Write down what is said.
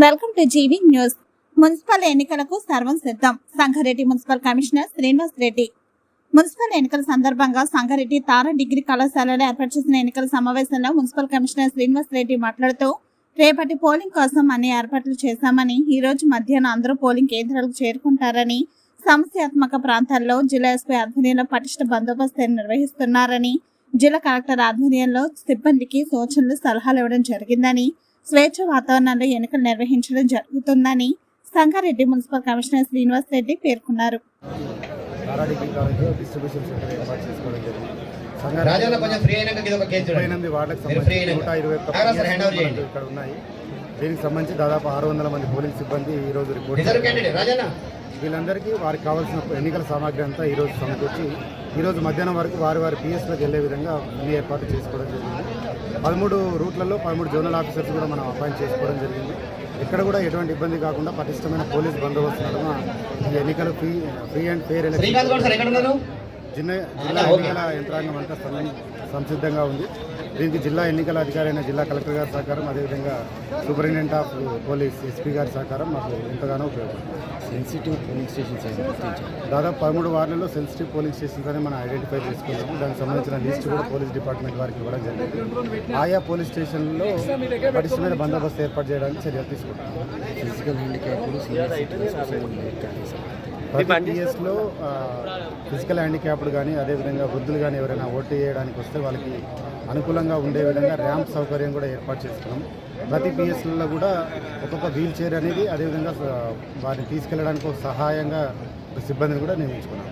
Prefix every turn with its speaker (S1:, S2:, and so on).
S1: Welcome to GV news. Municipal ఎన్నికలకు సర్వం సిద్ధం. Sangareddy municipal commissioner Srinivas Reddy. Municipal ఎన్నికల సందర్భంగా సంగారెడ్డి తారా డిగ్రీ కళాశాలలో ఏర్పాటు చేసిన ఎన్నికల సమావేశంలో మున్సిపల్ కమిషనర్ శ్రీనివాస్ రెడ్డి మాట్లాడుతూ, రేపటి పోలింగ్ కోసం అన్ని ఏర్పాట్లు చేశామని, ఈ రోజు మధ్యాహ్నం అందరూ పోలింగ్ కేంద్రాలకు చేరుకుంటారని, సమస్యాత్మక ప్రాంతాల్లో జిల్లా ఎస్పీ ఆధ్వర్యంలో పటిష్ట బందోబస్తు నిర్వహిస్తున్నారని, జిల్లా కలెక్టర్ ఆధ్వర్యంలో సిబ్బందికి సూచనలు సలహాలు ఇవ్వడం జరిగిందని, స్వేచ్ఛ వాతావరణంలో ఎన్నికలు నిర్వహించడం జరుగుతుందని సంగారెడ్డి మున్సిపల్ కమిషనర్ శ్రీనివాస్ రెడ్డి పేర్కొన్నారు.
S2: దీనికి సంబంధించి దాదాపు 600 మంది పోలింగ్ సిబ్బంది ఈరోజు రిపోర్ట్. వీళ్ళందరికీ వారికి కావాల్సిన ఎన్నికల సామాగ్రి అంతా ఈరోజు సమకూర్చి ఈరోజు మధ్యాహ్నం వరకు వారి పిఎస్లోకి వెళ్లే విధంగా అన్ని ఏర్పాట్లు చేసుకోవడం జరిగింది. 13 రూట్లలో 13 జోనల్ ఆఫీసర్స్ కూడా మనం అపాయింట్ చేసుకోవడం జరిగింది. ఇక్కడ కూడా ఎటువంటి ఇబ్బంది కాకుండా పటిష్టమైన పోలీస్ బందోబస్తు నడుమ ఈ ఎన్నికలు ఫ్రీ అండ్ ఫెయిర్ జిల్లా ఎన్నికల యంత్రాంగం అంతా సంసిద్ధంగా ఉంది. దీనికి జిల్లా ఎన్నికల అధికారి అయిన జిల్లా కలెక్టర్ గారి సహకారం, అదేవిధంగా సూపరింటెండెంట్ ఆఫ్ పోలీస్ ఎస్పీ గారి సహకారం మాకు ఎంతగానో ఉపయోగపడుతుంది.
S3: సెన్సిటివ్ పోలింగ్ స్టేషన్స్
S2: దాదాపు 13 వార్డులలో సెన్సిటివ్ పోలింగ్ స్టేషన్స్ అని మనం ఐడెంటిఫై చేసుకున్నాము. దానికి సంబంధించిన లిస్ట్ కూడా పోలీస్ డిపార్ట్మెంట్ వారికి ఇవ్వడం జరిగింది. ఆయా పోలీస్ స్టేషన్లలో పటిష్టమైన బందోబస్తు ఏర్పాటు చేయడానికి చర్యలు తీసుకుంటాం.
S3: ఫిజికల్ హ్యాండిక్యాప్డ్
S2: ప్రతి పిఎస్లో ఫిజికల్ హ్యాండిక్యాప్డ్ కానీ, అదేవిధంగా వృద్ధులు కానీ ఎవరైనా ఓటు చేయడానికి వస్తే వాళ్ళకి అనుకూలంగా ఉండే విధంగా ర్యాంప్ సౌకర్యం కూడా ఏర్పాటు చేసుకున్నాం. ప్రతి పిఎస్లలో కూడా ఒక్కొక్క వీల్ చైర్ అనేది, అదేవిధంగా వారిని తీసుకెళ్ళడానికి ఒక సహాయంగా సిబ్బందిని కూడా నియమించుకున్నాం.